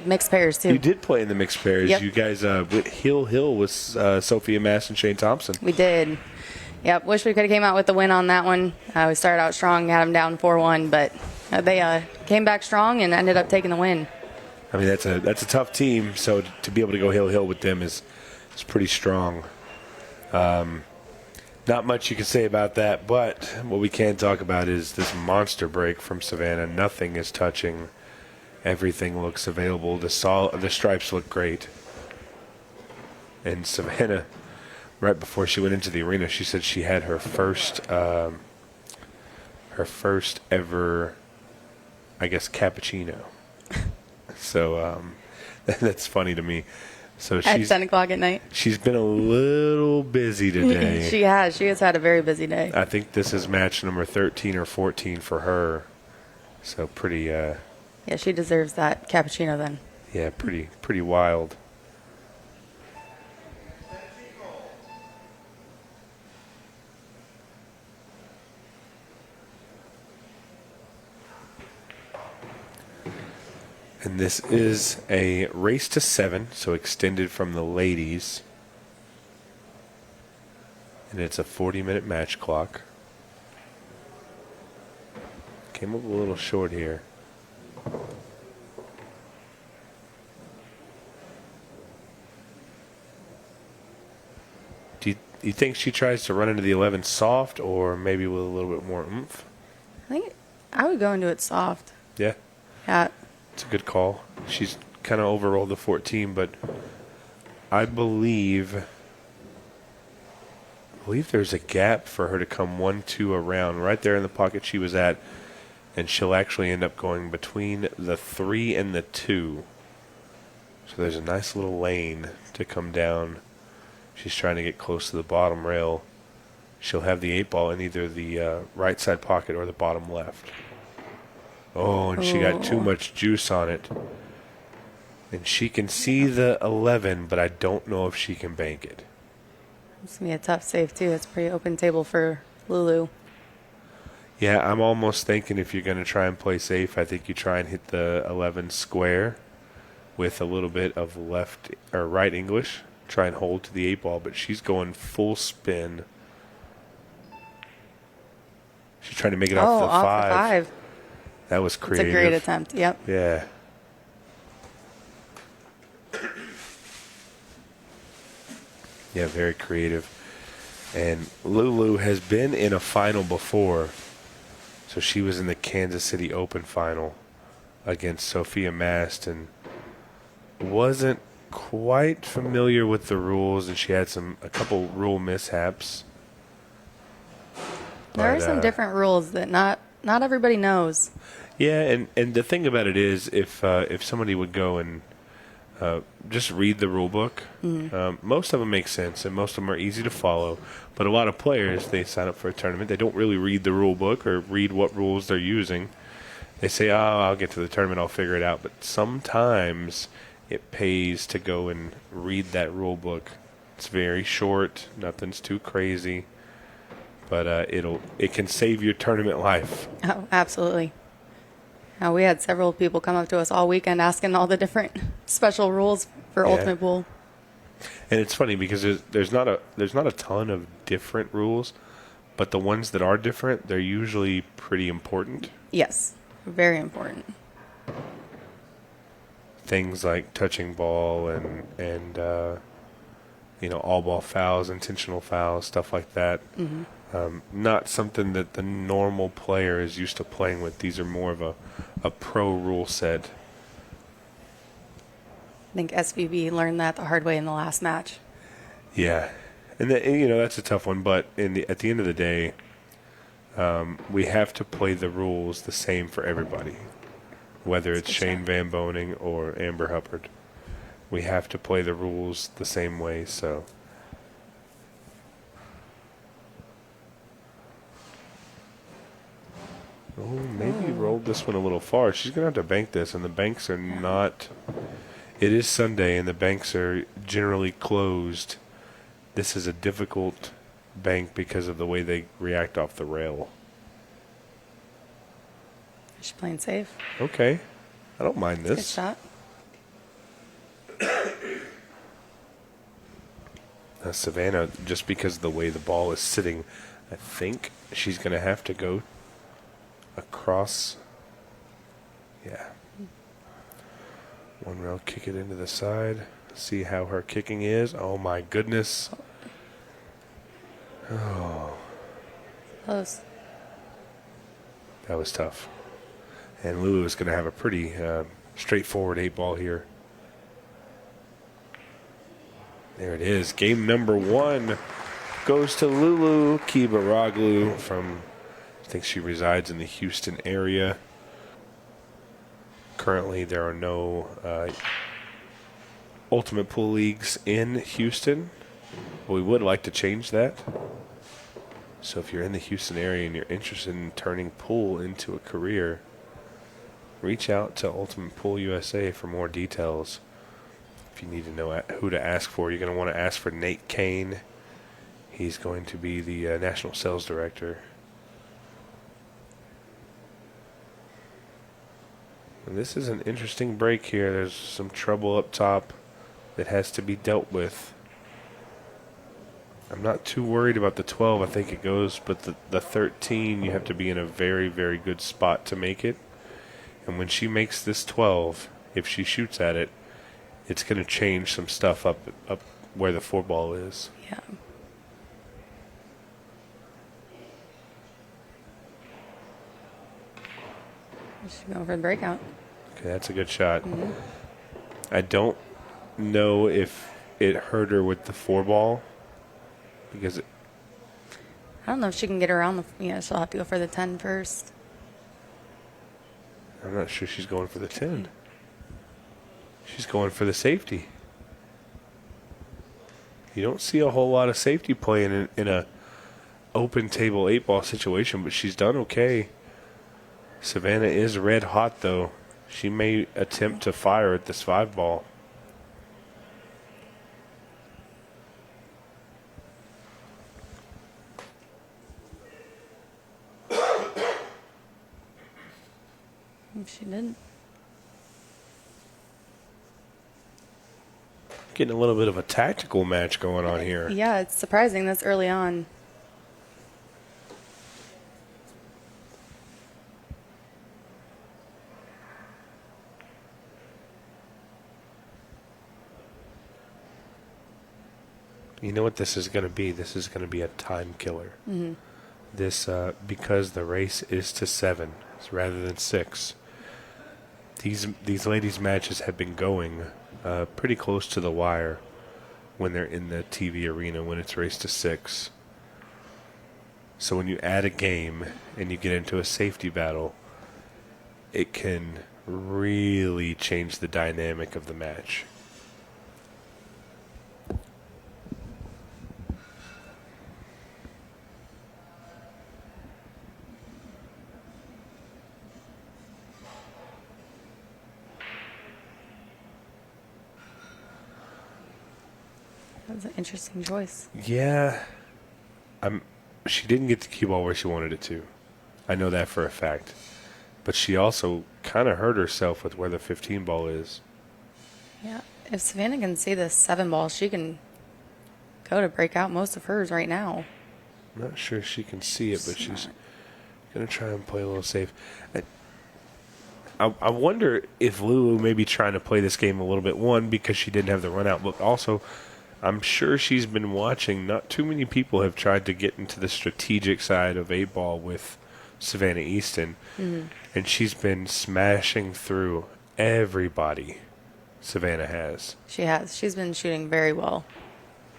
mixed pairs, too. You did play in the mixed pairs. Yep. You guys with Hill with Sophia Mass and Shane Thompson. We did. Yep, wish we could have came out with the win on that one. We started out strong, had them down 4-1, but they came back strong and ended up taking the win. I mean, that's a tough team, so to be able to go Hill with them is pretty strong. Not much you can say about that, but what we can talk about is this monster break from Savannah. Nothing is touching. Everything looks available. The stripes look great. And Savannah, right before she went into the arena, she said she had her first ever, I guess, cappuccino. So that's funny to me. So At 10 o'clock at night. She's been a little busy today. She has. She has had a very busy day. I think this is match number 13 or 14 for her. So pretty. Yeah, she deserves that cappuccino then. Yeah, pretty wild. And this is a race to 7, so extended from the ladies. And it's a 40-minute match clock. Came up a little short here. Do you think she tries to run into the 11 soft or maybe with a little bit more oomph? I think I would go into it soft. Yeah. Yeah. It's a good call. She's kind of overrolled the 14, but I believe there's a gap for her to come 1-2 around right there in the pocket she was at, and she'll actually end up going between the 3 and the 2. So there's a nice little lane to come down. She's trying to get close to the bottom rail. She'll have the 8-ball in either the right side pocket or the bottom left. Oh, and she got too much juice on it. And she can see the 11, but I don't know if she can bank it. It's going to be a tough save, too. It's a pretty open table for Lulu. Yeah, I'm almost thinking if you're going to try and play safe, I think you try and hit the 11 square with a little bit of left or right English. Try and hold to the 8-ball, but she's going full spin. She's trying to make it off the 5. That was creative. It's a great attempt, yep. Yeah. Yeah, very creative. And Lulu has been in a final before. So she was in the Kansas City Open final against Sophia Mast and wasn't quite familiar with the rules, and she had a couple rule mishaps. There are some different rules that not everybody knows. Yeah, and the thing about it is, if somebody would go and just read the rule book, most of them make sense, and most of them are easy to follow. But a lot of players, they sign up for a tournament, they don't really read the rule book or read what rules they're using. They say, oh, I'll get to the tournament, I'll figure it out. But sometimes it pays to go and read that rule book. It's very short, nothing's too crazy, but it can save your tournament life. Oh, absolutely. We had several people come up to us all weekend asking all the different special rules for Ultimate Pool. And it's funny because there's not a ton of different rules, but the ones that are different, they're usually pretty important. Yes, very important. Things like touching ball and all ball fouls, intentional fouls, stuff like that. Mm-hmm. Not something that the normal player is used to playing with. These are more of a pro rule set. I think SVB learned that the hard way in the last match. Yeah, and that's a tough one. But at the end of the day, we have to play the rules the same for everybody, whether it's Shane Van Boning or Amber Hubbard. We have to play the rules the same way. So. Oh, maybe rolled this one a little far. She's going to have to bank this, and the banks are not. It is Sunday, and the banks are generally closed. This is a difficult bank because of the way they react off the rail. She's playing safe. Okay. I don't mind this. Good shot. Savannah, just because of the way the ball is sitting, I think she's going to have to go across. Yeah. One rail, kick it into the side. See how her kicking is. Oh, my goodness. Oh. Close. That was tough. And Lulu is going to have a pretty straightforward 8-ball here. There it is. Game number 1 goes to Eylul Kibaroglu from, I think she resides in the Houston area. Currently, there are no Ultimate Pool Leagues in Houston. But we would like to change that. So if you're in the Houston area and you're interested in turning pool into a career, reach out to Ultimate Pool USA for more details. If you need to know who to ask for, you're going to want to ask for Nate Kane. He's going to be the National Sales Director. And this is an interesting break here. There's some trouble up top that has to be dealt with. I'm not too worried about the 12. I think it goes, but the 13, you have to be in a very, very good spot to make it. And when she makes this 12, if she shoots at it, it's going to change some stuff up where the 4-ball is. Yeah. She's going for the breakout. Okay, that's a good shot. I don't know if it hurt her with the 4-ball because I don't know if she can get around the. Yeah, she'll have to go for the 10 first. I'm not sure she's going for the 10. She's going for the safety. You don't see a whole lot of safety playing in a open table 8-ball situation, but she's done okay. Savannah is red hot, though. She may attempt to fire at this 5-ball. She didn't. Getting a little bit of a tactical match going on here. Yeah, it's surprising this early on. You know what this is going to be? This is going to be a time killer. Mm-hmm. This, because the race is to 7 rather than 6. These ladies' matches have been going pretty close to the wire when they're in the TV arena when it's raced to 6. So when you add a game and you get into a safety battle, it can really change the dynamic of the match. That was an interesting choice. Yeah. She didn't get the cue ball where she wanted it to. I know that for a fact. But she also kind of hurt herself with where the 15-ball is. Yeah. If Savannah can see the 7-ball, she can go to break out most of hers right now. I'm not sure she can see it, but she's going to try and play a little safe. I wonder if Lulu may be trying to play this game a little bit, one, because she didn't have the run out, but also I'm sure she's been watching. Not too many people have tried to get into the strategic side of 8-ball with Savannah Easton, and she's been smashing through everybody Savannah has. She has. She's been shooting very well.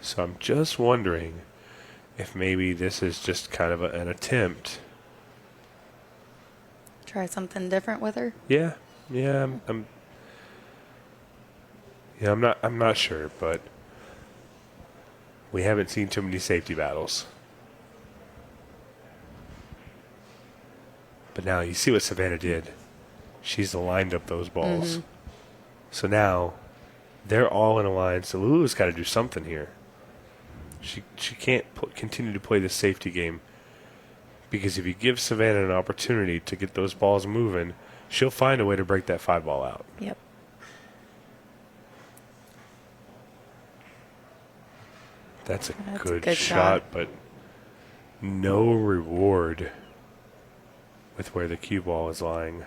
So I'm just wondering if maybe this is just kind of an attempt. Try something different with her. Yeah, I'm not sure, but we haven't seen too many safety battles. But now you see what Savannah did. She's lined up those balls. So now they're all in a line. So Lulu's got to do something here. She can't continue to play the safety game, because if you give Savannah an opportunity to get those balls moving, she'll find a way to break that 5-ball out. Yep. That's a That's a good, good shot, shot. but no reward with where the cue ball is lying.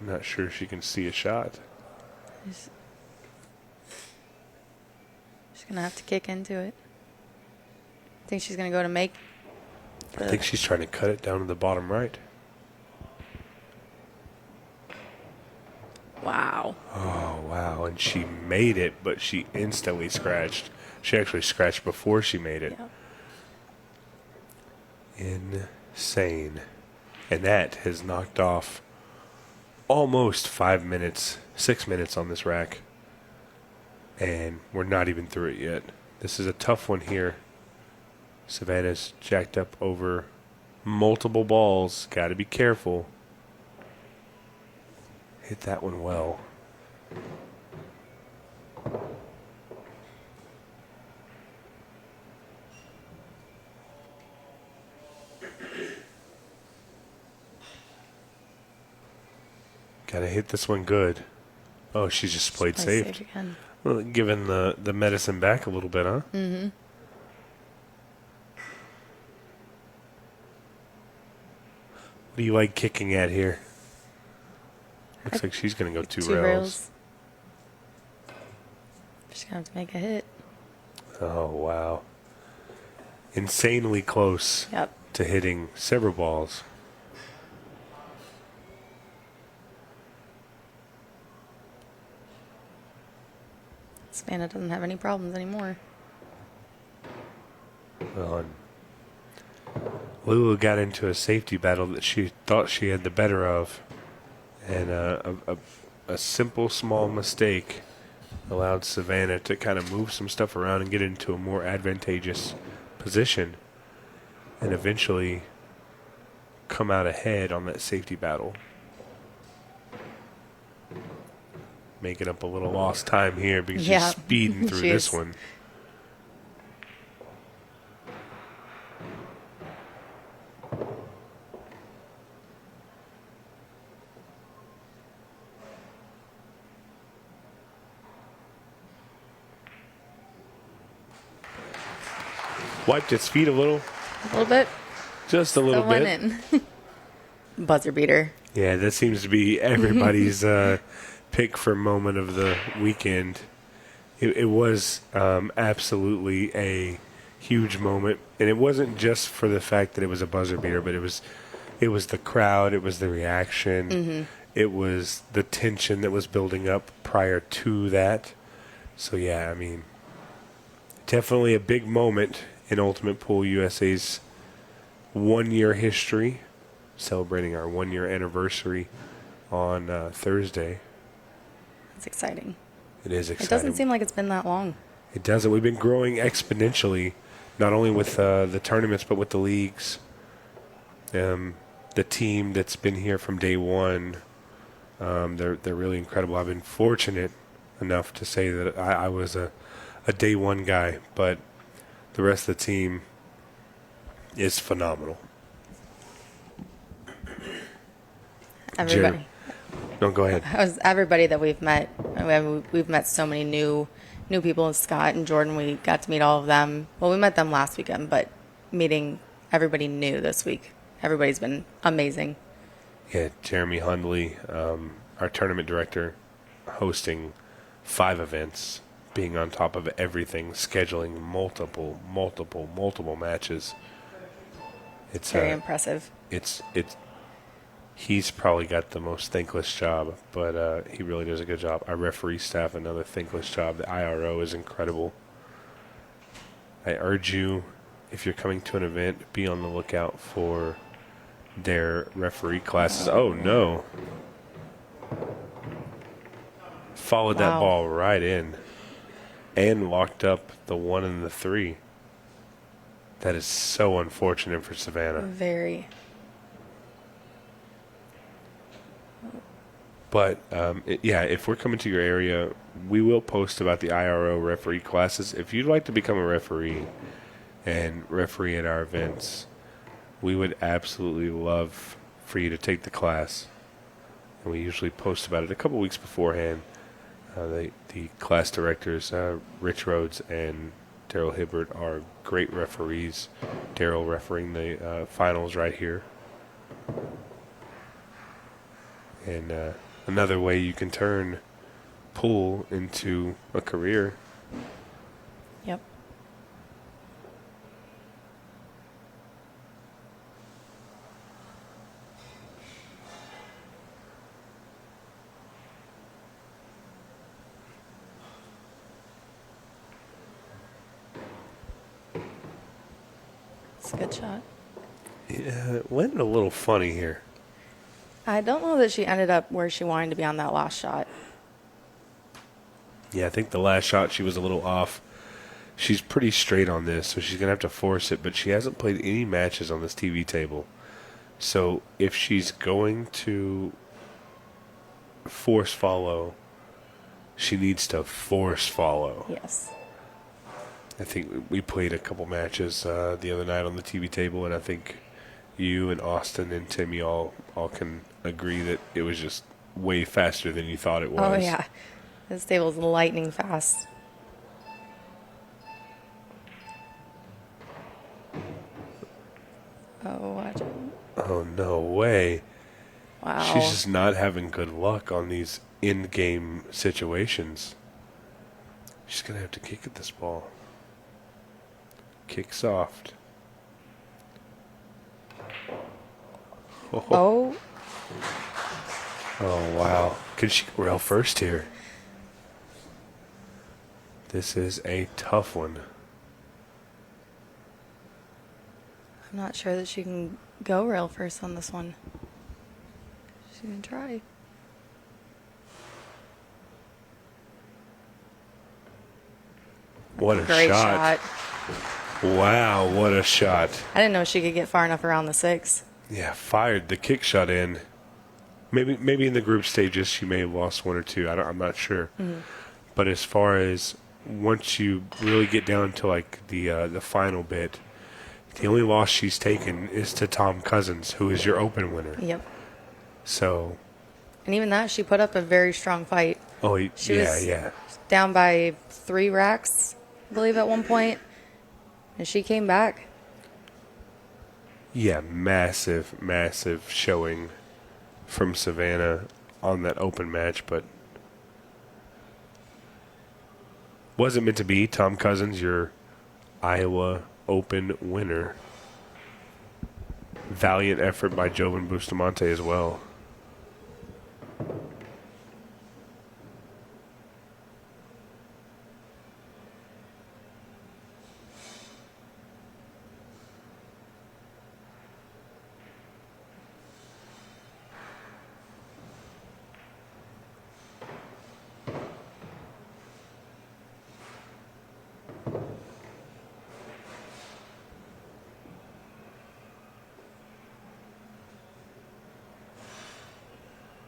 I'm not sure she can see a shot. She's going to have to kick into it. I think she's going to go to make. I think she's trying to cut it down to the bottom right. Wow. Oh, wow. And she made it, but she instantly scratched. She actually scratched before she made it. Yep. Insane. And that has knocked off almost 5 minutes, 6 minutes on this rack. And we're not even through it yet. This is a tough one here. Savannah's jacked up over multiple balls. Got to be careful. Hit that one well. Got to hit this one good. Oh, she just played safe. Again. Well, giving the medicine back a little bit, huh? Mm-hmm. What do you like kicking at here? Looks like she's going to go two rails. She's going to have to make a hit. Oh, wow. Insanely close Yep. to hitting several balls. Savannah doesn't have any problems anymore. Well, and Lulu got into a safety battle that she thought she had the better of. And a simple, small mistake allowed Savannah to kind of move some stuff around and get into a more advantageous position and eventually come out ahead on that safety battle. Making up a little lost time here because she's speeding through this one. Wiped its feet a little. A little bit. Just a little bit. Went in. Buzzer beater. Yeah, that seems to be everybody's pick for moment of the weekend. It was absolutely a huge moment, and it wasn't just for the fact that it was a buzzer beater, but it was the crowd, it was the reaction, it was the tension that was building up prior to that. So yeah, I mean, definitely a big moment in Ultimate Pool USA's 1 year history, celebrating our 1 year anniversary on Thursday. It's exciting. It is exciting. It doesn't seem like it's been that long. It doesn't. We've been growing exponentially, not only with the tournaments, but with the leagues. The team that's been here from day one, they're really incredible. I've been fortunate enough to say that I was a day one guy, but the rest of the team is phenomenal. Everybody. No, go ahead. Everybody that we've met. We've met so many new people. Scott and Jordan, we got to meet all of them. Well, we met them last weekend, but meeting everybody new this week. Everybody's been amazing. Yeah, Jeremy Hundley, our tournament director, hosting 5 events, being on top of everything, scheduling multiple matches. It's very impressive. He's probably got the most thankless job, but he really does a good job. Our referee staff, another thankless job. The IRO is incredible. I urge you, if you're coming to an event, be on the lookout for their referee classes. Oh, no. Followed that ball right in and locked up the 1 and the 3. That is so unfortunate for Savannah. Very. But, if we're coming to your area, we will post about the IRO referee classes. If you'd like to become a referee and referee at our events, we would absolutely love for you to take the class. And we usually post about it a couple weeks beforehand. The class directors, Rich Rhodes and Daryl Hibbert, are great referees. Daryl refereeing the finals right here. And another way you can turn pool into a career. Yep. It's a good shot. Yeah, it went a little funny here. I don't know that she ended up where she wanted to be on that last shot. Yeah, I think the last shot she was a little off. She's pretty straight on this, so she's going to have to force it, but she hasn't played any matches on this TV table. So if she's going to force follow, she needs to force follow. Yes. I think we played a couple matches the other night on the TV table, and I think you and Austin and Timmy all can agree that it was just way faster than you thought it was. Oh, yeah. This table's lightning fast. Oh, watch it. Oh, no way. Wow. She's just not having good luck on these in-game situations. She's going to have to kick at this ball. Kick soft. Oh. Oh, wow. Can she rail first here? This is a tough one. I'm not sure that she can go rail first on this one. She's going to try. What a Great shot. Wow, what a shot. I didn't know she could get far enough around the 6. Yeah, fired the kick shot in. Maybe in the group stages she may have lost one or two. I'm not sure. Mm-hmm. But as far as once you really get down to like the final bit, the only loss she's taken is to Tom Cousins, who is your open winner. Yep. So. And even that, she put up a very strong fight. Oh, she was down by 3 racks, I believe, at one point, and she came back. Yeah, massive showing from Savannah on that open match, but wasn't meant to be. Tom Cousins, your Iowa Open winner. Valiant effort by Jovan Bustamante as well.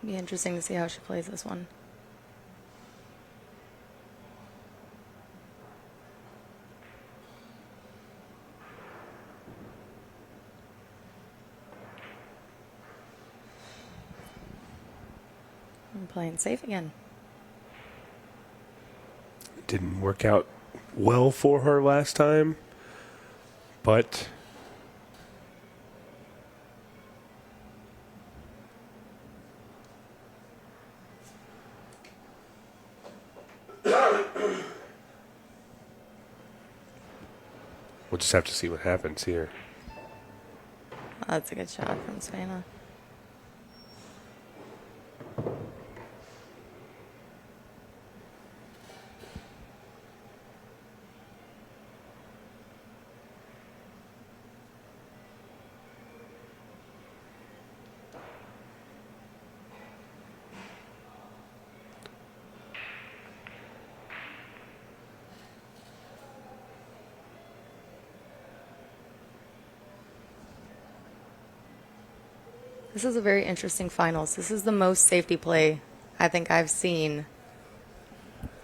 Be interesting to see how she plays this one. I'm playing safe again. It didn't work out well for her last time, but we'll just have to see what happens here. Oh, that's a good shot from Savannah. This is a very interesting finals. This is the most safety play I think I've seen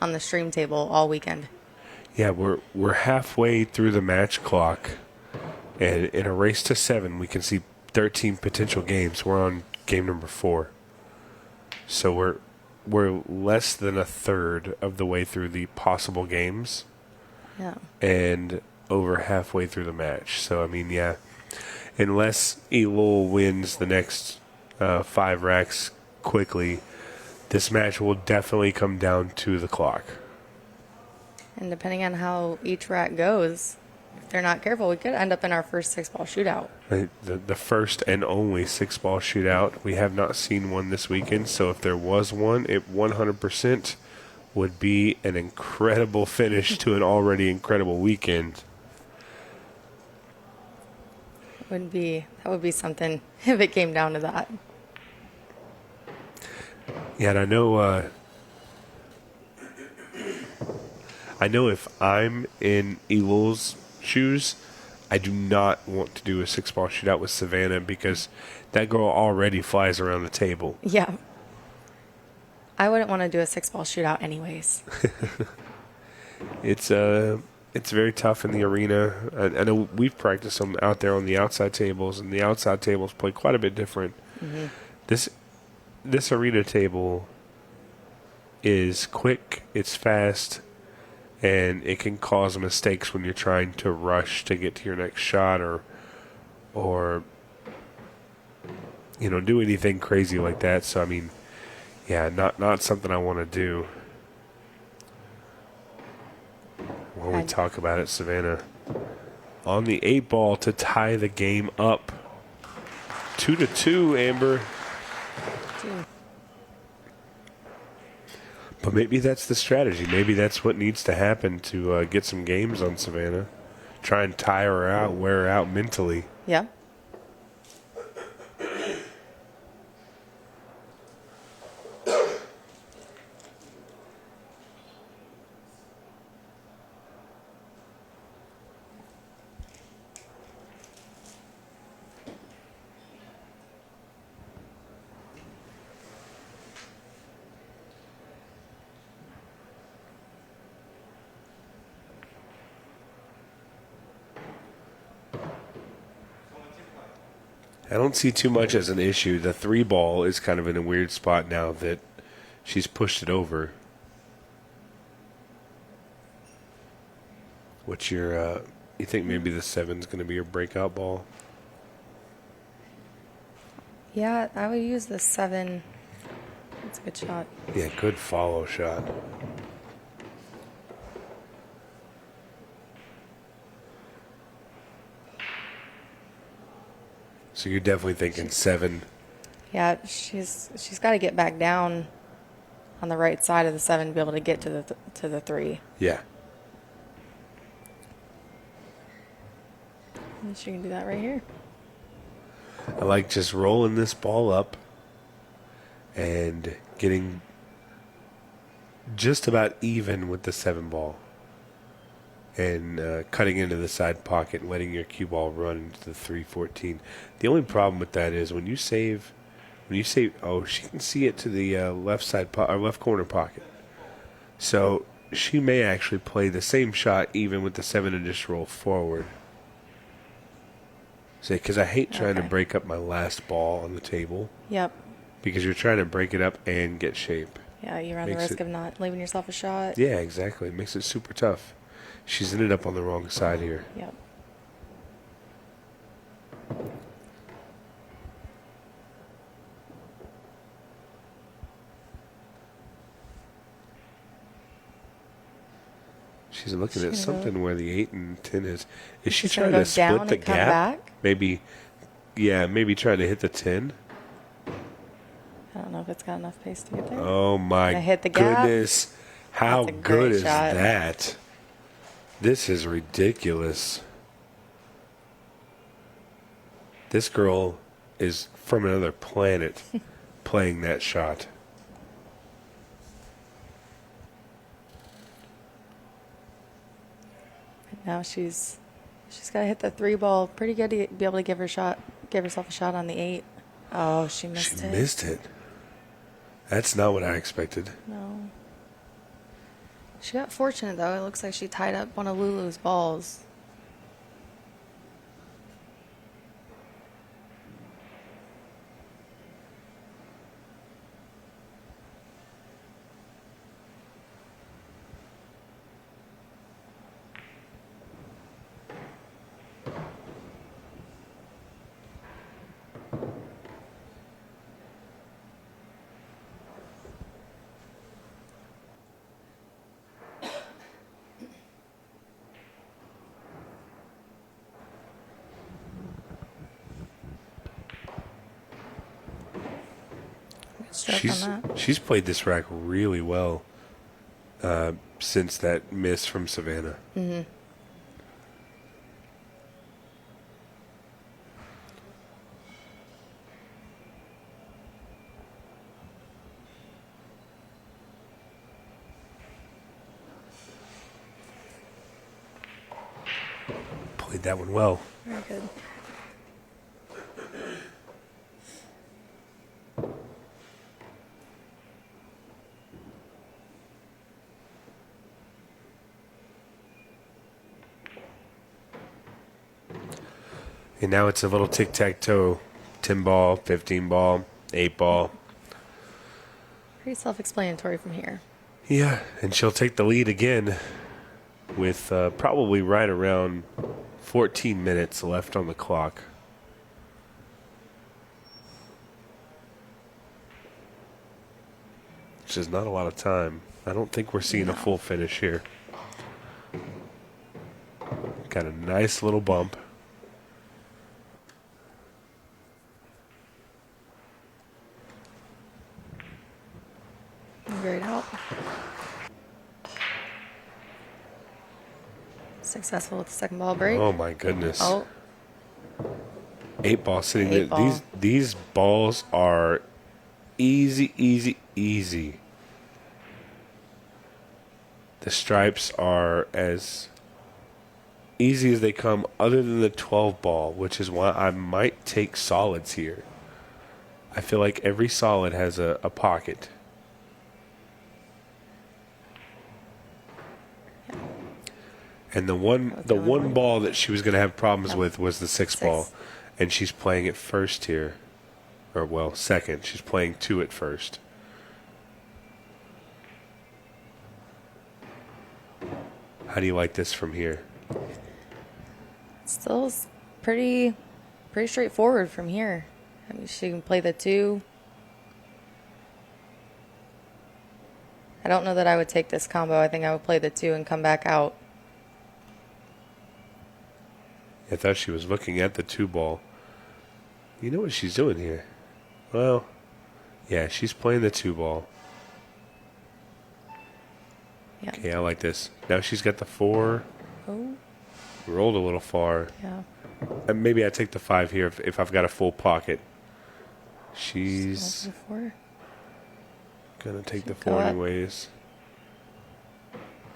on the stream table all weekend. Yeah, we're halfway through the match clock, and in a race to 7, we can see 13 potential games. We're on game number 4, so we're less than a third of the way through the possible games. Yeah. And over halfway through the match. So, I mean, yeah, unless Eylul wins the next 5 racks quickly, this match will definitely come down to the clock. And depending on how each rack goes, if they're not careful, we could end up in our first 6-ball shootout. The first and only 6-ball shootout. We have not seen one this weekend, so if there was one, it 100% would be an incredible finish to an already incredible weekend. That would be something if it came down to that. Yeah, and I know if I'm in Eylul's shoes, I do not want to do a 6-ball shootout with Savannah because that girl already flies around the table. Yeah. I wouldn't want to do a 6-ball shootout anyways. It's very tough in the arena. I know we've practiced them out there on the outside tables, and the outside tables play quite a bit different. Mm-hmm. This arena table is quick, it's fast, and it can cause mistakes when you're trying to rush to get to your next shot or do anything crazy like that. So I mean, yeah, not something I want to do. When we talk about it, Savannah on the 8-ball to tie the game up. 2-2, Amber. But maybe that's the strategy. Maybe that's what needs to happen to get some games on Savannah. Try and tire her out, wear her out mentally. Yeah. I don't see too much as an issue. The 3-ball is kind of in a weird spot now that she's pushed it over. What's your, you think maybe the 7's going to be your breakout ball? Yeah, I would use the 7. That's a good shot. Yeah, good follow shot. So you're definitely thinking 7. Yeah, she's got to get back down on the right side of the 7 to be able to get to the 3. Yeah. And she can do that right here. I like just rolling this ball up and getting just about even with the 7-ball and cutting into the side pocket and letting your cue ball run into the 314. The only problem with that is when you save, oh, she can see it to the left side or left corner pocket. So she may actually play the same shot even with the 7 and just roll forward. Because I hate trying to break up my last ball on the table. Yep. Because you're trying to break it up and get shape. Yeah, you run the risk of not leaving yourself a shot. Yeah, exactly. It makes it super tough. She's ended up on the wrong side here. Yep. She's looking at something where the 8 and 10 is. Is she She's trying gonna to go down split the and come gap? back? Maybe, yeah, maybe trying to hit the 10. I don't know if it's got enough pace to get there. Oh my Gonna hit the gap. goodness. How That's a good great is shot. that? This is ridiculous. This girl is from another planet playing that shot. Now she's got to hit the 3-ball pretty good to be able to give herself a shot on the 8. Oh, she missed it. She missed it. That's not what I expected. No. She got fortunate though. It looks like she tied up one of Lulu's balls. Strap on that. She's played this rack really well since that miss from Savannah. Mm-hmm. Played that one well. Very good. And now it's a little tic-tac-toe. 10 ball, 15 ball, 8 ball. Pretty self-explanatory from here. Yeah, and she'll take the lead again with probably right around 14 minutes left on the clock. Which is not a lot of time. I don't think we're seeing a full finish here. Got a nice little bump. Great help. Successful with the second ball break. Oh my goodness. Oh, 8 ball sitting Eight there. ball. These balls are easy, easy, easy. The stripes are as easy as they come, other than the 12 ball, which is why I might take solids here. I feel like every solid has a pocket. And the one ball that she was going to have problems with was the 6 ball, and she's playing it first here, or well, second. She's playing 2 at first. How do you like this from here? still pretty straightforward from here. I mean, she can play the 2. I don't know that I would take this combo. I think I would play the 2 and come back out. I thought she was looking at the 2 ball. You know what she's doing here? Well, yeah, she's playing the 2 ball. Yeah. Okay, I like this. Now she's got the 4. Oh, Rolled a little far. yeah. And maybe I take the 5 here if I've got a full pocket. She's Still the 4. going to take the Should 4 go up. anyways.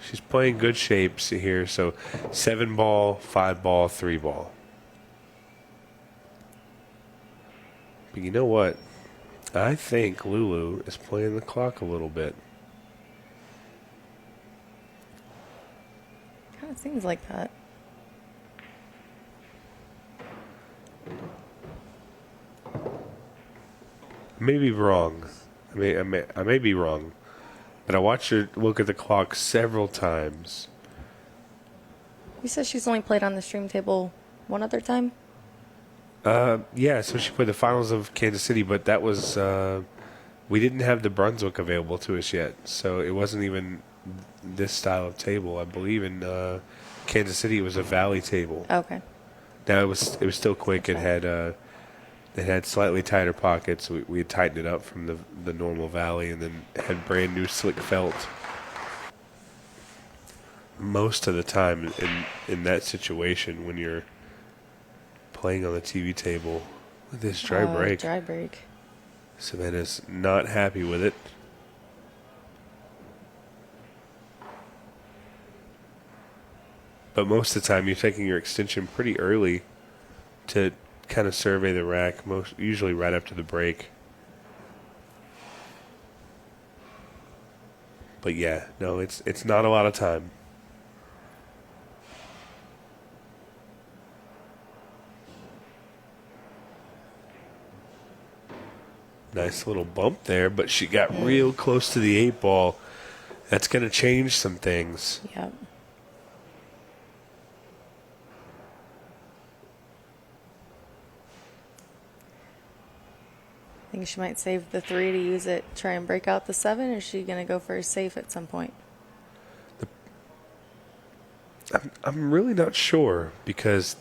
She's playing good shapes here. So 7 ball, 5 ball, 3 ball. But you know what? I think Lulu is playing the clock a little bit. Kind of seems like that. I may be wrong. I may be wrong. But I watched her look at the clock several times. You said she's only played on the stream table one other time? Yeah, so she played the finals of Kansas City, but that was we didn't have the Brunswick available to us yet, so it wasn't even this style of table. I believe in Kansas City it was a Valley table. Okay. Now it was still quick. It had slightly tighter pockets. We had tightened it up from the normal Valley, and then had brand new slick felt. Most of the time in that situation when you're playing on the TV table with this dry break. Dry break. Savannah's not happy with it. But most of the time, you're taking your extension pretty early to kind of survey the rack, usually right after the break. But yeah, no, it's not a lot of time. Nice little bump there, but she got real close to the 8 ball. That's going to change some things. Yep. I think she might save the 3 to use it, try and break out the 7, or is she going to go for a safe at some point? I'm really not sure because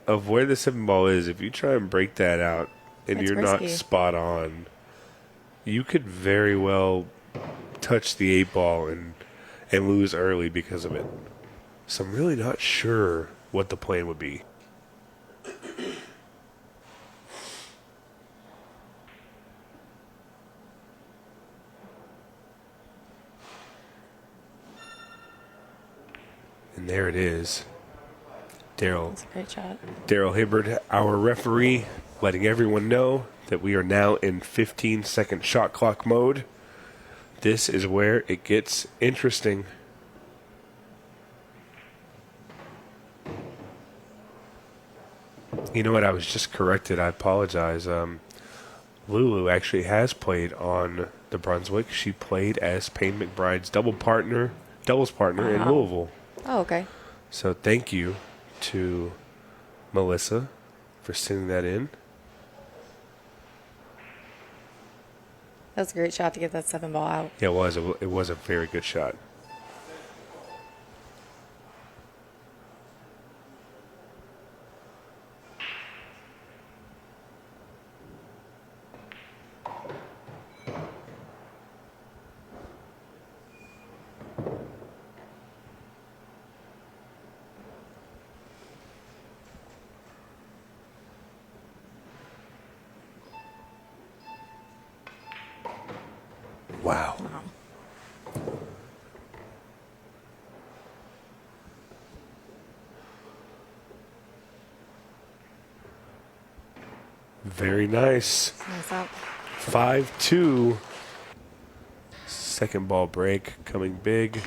of where the 7 ball is. If you try and break that out and It's you're not risky. spot on, you could very well touch the 8 ball and lose early because of it. So I'm really not sure what the plan would be. And there it is. That's a great shot. Daryl Hibbard, our referee, letting everyone know that we are now in 15-second shot clock mode. This is where it gets interesting. You know what? I was just corrected. I apologize. Lulu actually has played on the Brunswick. She played as Payne McBride's doubles partner in Louisville. Oh, okay. So thank you to Melissa for sending that in. That was a great shot to get that 7-ball out. Yeah, it was. It was a very good shot. Wow. Very nice. Nice out. 5-2. Second ball break coming big.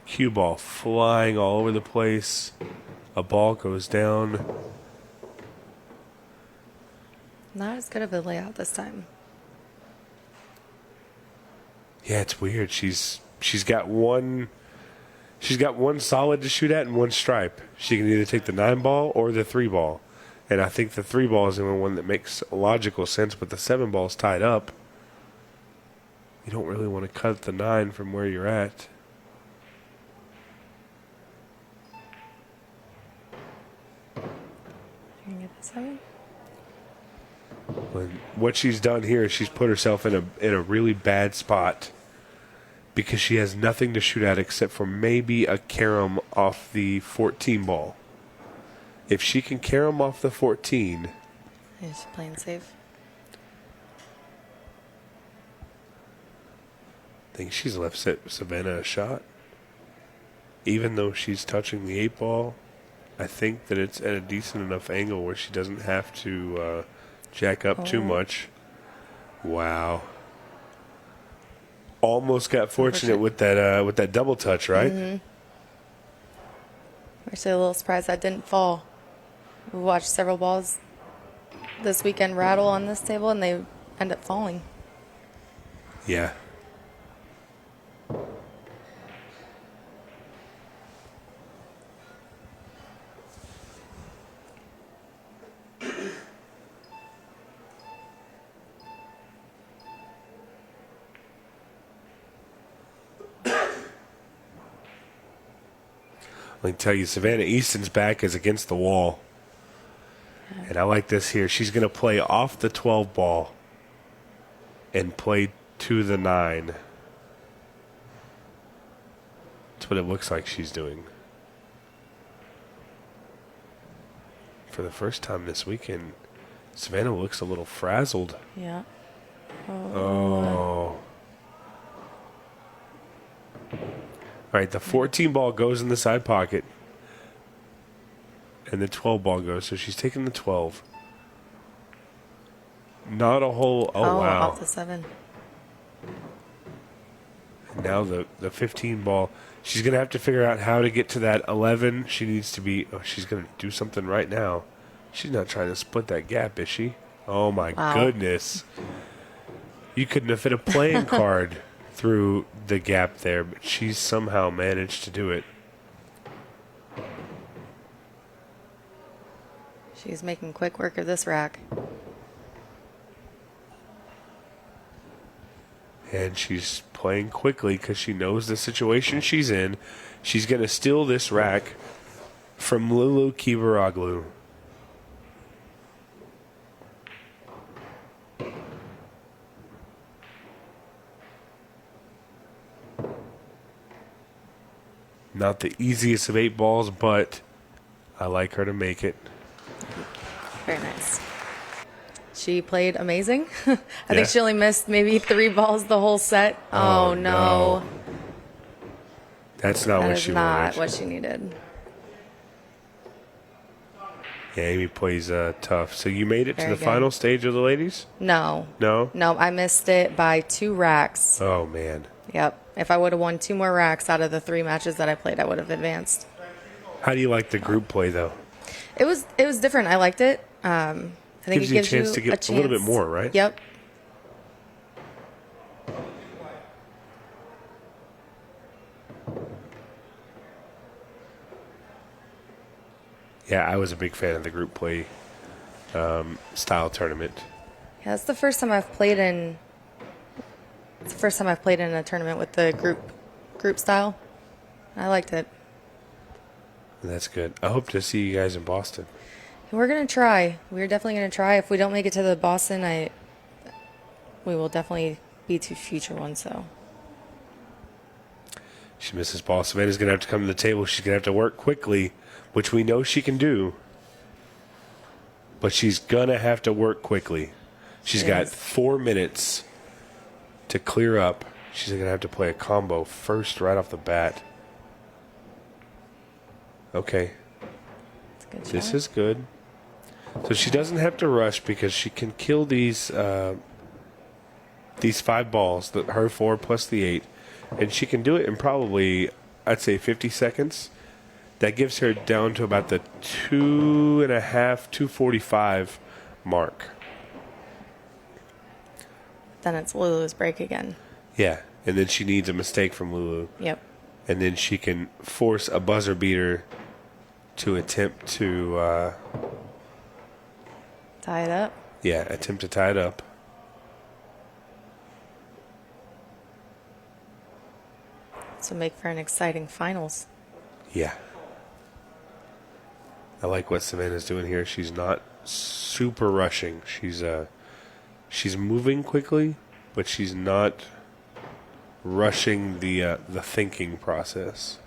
Cue ball flying all over the place. A ball goes down. Not as good of a layout this time. Yeah, it's weird. She's got one solid to shoot at and one stripe. She can either take the 9-ball or the 3-ball. And I think the 3-ball is the only one that makes logical sense, but the 7-ball is tied up. You don't really want to cut the 9 from where you're at. Can you get this out? What she's done here is she's put herself in a really bad spot because she has nothing to shoot at except for maybe a carom off the 14 ball. If she can carom off the 14, She's playing safe. I think she's left Savannah a shot. Even though she's touching the 8-ball, I think that it's at a decent enough angle where she doesn't have to jack up too much. Wow. Almost got fortunate with that double touch, right? Mm-hmm. Actually, a little surprised that didn't fall. We watched several balls this weekend rattle on this table, and they end up falling. Yeah. I can tell you, Savannah Easton's back is against the wall. And I like this here. She's going to play off the 12 ball and play to the 9. That's what it looks like she's doing. For the first time this weekend, Savannah looks a little frazzled. Yeah. Oh. All right, the 14 ball goes in the side pocket. And the 12 ball goes, so she's taking the 12. Not a whole. Oh, wow. Off the 7. And now the 15 ball. She's going to have to figure out how to get to that 11. She needs to be. Oh, she's going to do something right now. She's not trying to split that gap, is she? Oh, my goodness. You couldn't have fit a playing card through the gap there, but she's somehow managed to do it. She's making quick work of this rack. And she's playing quickly because she knows the situation she's in. She's going to steal this rack from Eylul Kibaroglu. Not the easiest of 8 balls, but I like her to make it. Very nice. She played amazing. I Yeah. think she only missed maybe 3 balls the whole set. Oh, no. That's not That what is she not wanted. what she needed. Yeah, Amy plays tough. So you made it to Very the good. final stage of the ladies? No. No? No, I missed it by 2 racks. Oh, man. Yep. If I would have won 2 more racks out of the 3 matches that I played, I would have advanced. How do you like the group play, though? It was different. I liked it. I think Gives it you a gives chance to get a little bit more, right? Yep. Yeah, I was a big fan of the group play style tournament. Yeah, that's the first time I've played in. It's the first time I've played in a tournament with the group style. I liked it. That's good. I hope to see you guys in Boston. We're gonna try. We're definitely gonna try. If we don't make it to the Boston, we will definitely be to future ones. So She misses ball. Savannah's going to have to come to the table. She's going to have to work quickly, which we know she can do. But she's going to have to work quickly. She's got 4 minutes to clear up. She's going to have to play a combo first right off the bat. Okay. it's a good This shot. is good. So she doesn't have to rush because she can kill these 5 balls, her 4 plus the 8. And she can do it in probably, I'd say, 50 seconds. That gives her down to about the 2.5, 2:45 mark. Then it's Lulu's break again. Yeah, and then she needs a mistake from Lulu. Yep. And then she can force a buzzer beater to attempt to, Tie it up. attempt to tie it up. So make for an exciting finals. Yeah. I like what Savannah's doing here. She's not super rushing. She's moving quickly, but she's not rushing the thinking process.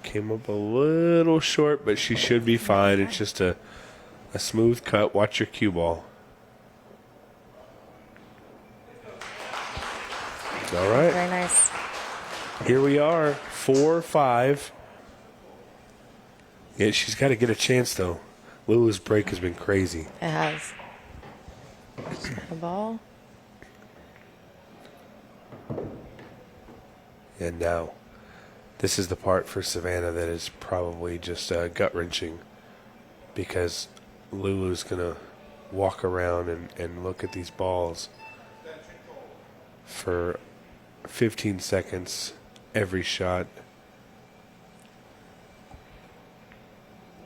Came up a little short, but she should be fine. It's just a smooth cut. Watch your cue ball. All right. Very nice. Here we are, 4-5. Yeah, she's got to get a chance, though. Lulu's break has been crazy. It has. A ball. And now, this is the part for Savannah that is probably just gut-wrenching because Lulu's going to walk around and look at these balls for 15 seconds every shot.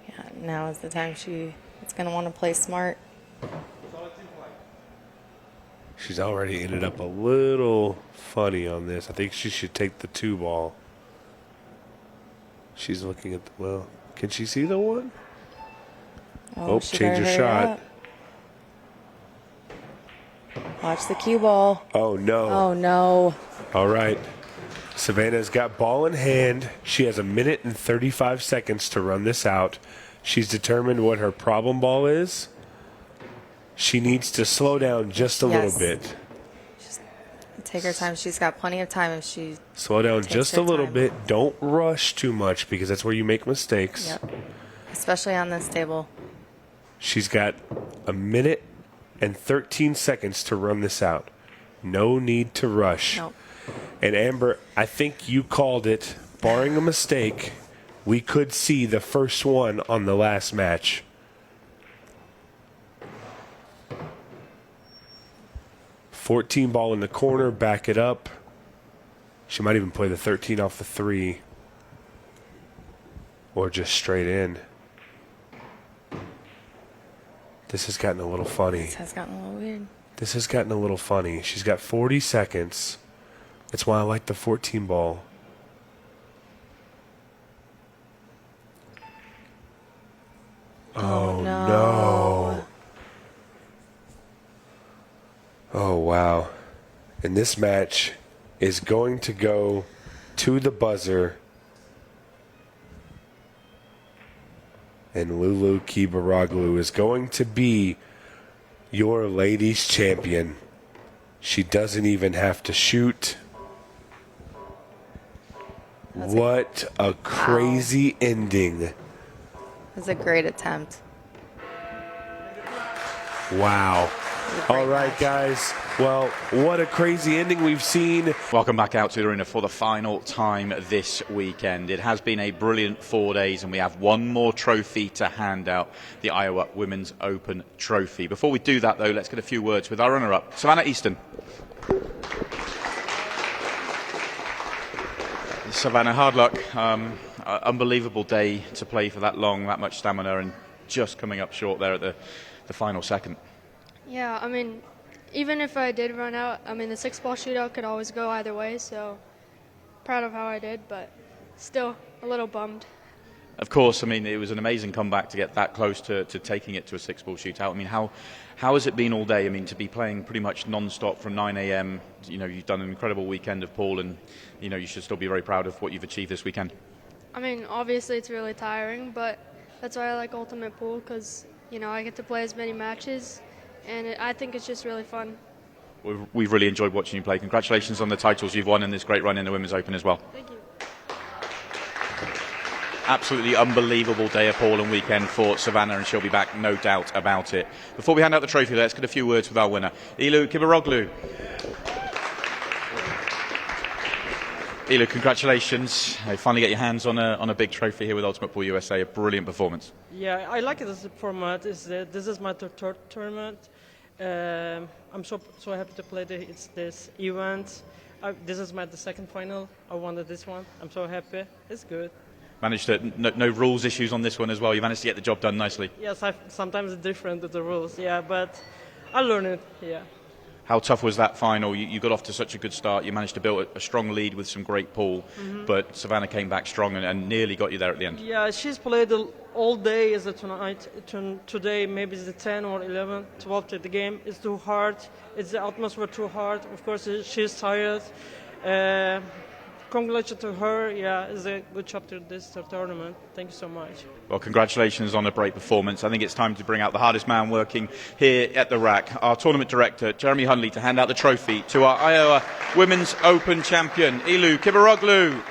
Yeah, now is the time it's going to want to play smart. She's already ended up a little funny on this. I think she should take the 2 ball. She's looking at can she see the 1? Oh, she change better her hurry shot. up. Watch the cue ball. Oh, no. Oh, no. All right. Savannah's got ball in hand. She has 1 minute and 35 seconds to run this out. She's determined what her problem ball is. She needs to slow down just a little bit. Take her time. She's got plenty of time if she... Slow down just her a little time. bit. Don't rush too much because that's where you make mistakes. Yep. Especially on this table. She's got 1 minute and 13 seconds to run this out. No need to rush. Nope. And Amber, I think you called it. Barring a mistake, we could see the first one on the last match. .14 ball in the corner, back it up. She might even play the 13 off the 3. Or just straight in. This has gotten a little funny. This has gotten a little weird. This has gotten a little funny. She's got 40 seconds. That's why I like the 14 ball. Oh, no. And this match is going to go to the buzzer. And Eylul Kibaroglu is going to be your ladies' champion. She doesn't even have to shoot. What a crazy ending. It was a great attempt. Wow. All right, guys. Well, what a crazy ending we've seen. Welcome back out to the arena for the final time this weekend. It has been a brilliant 4 days, and we have one more trophy to hand out, the Iowa Women's Open Trophy. Before we do that, though, let's get a few words with our runner-up, Savannah Easton. Savannah, hard luck. Unbelievable day to play for that long, that much stamina, and just coming up short there at the final second. Yeah, I mean, even if I did run out, I mean, the 6-ball shootout could always go either way, so proud of how I did, but still a little bummed. Of course, I mean, it was an amazing comeback to get that close to taking it to a 6-ball shootout. I mean, how has it been all day? I mean, to be playing pretty much non-stop from 9 a.m., you know, you've done an incredible weekend of pool, and, you know, you should still be very proud of what you've achieved this weekend. I mean, obviously it's really tiring, but that's why I like Ultimate Pool, because, you know, I get to play as many matches, and I think it's just really fun. We've really enjoyed watching you play. Congratulations on the titles you've won in this great run in the Women's Open as well. Thank you. Absolutely unbelievable day of pool and weekend for Savannah, and she'll be back, no doubt about it. Before we hand out the trophy, let's get a few words with our winner, Eylul Kibaroglu. Eylul, congratulations. You finally get your hands on a big trophy here with Ultimate Pool USA. A brilliant performance. Yeah, I like it as a format. This is my third tournament. I'm so happy to play this event. This is the second final. I wanted this one. I'm so happy. It's good. Managed to no rules issues on this one as well. You managed to get the job done nicely. Yes, sometimes it's different with the rules. Yeah, but I learned it. Yeah. How tough was that final? You got off to such a good start. You managed to build a strong lead with some great pool, but Savannah came back strong and nearly got you there at the end. Yeah, she's played all day as a tonight. Today maybe it's the 10 or 11, 12 to the game. It's too hard. It's the atmosphere too hard. Of course, she's tired. Congratulations to her. Yeah, it's a good chapter this tournament. Thank you so much. Well, congratulations on a great performance. I think it's time to bring out the hardest man working here at the rack, our tournament director, Jeremy Hundley, to hand out the trophy to our Iowa Women's Open champion, Eylul Kibaroglu.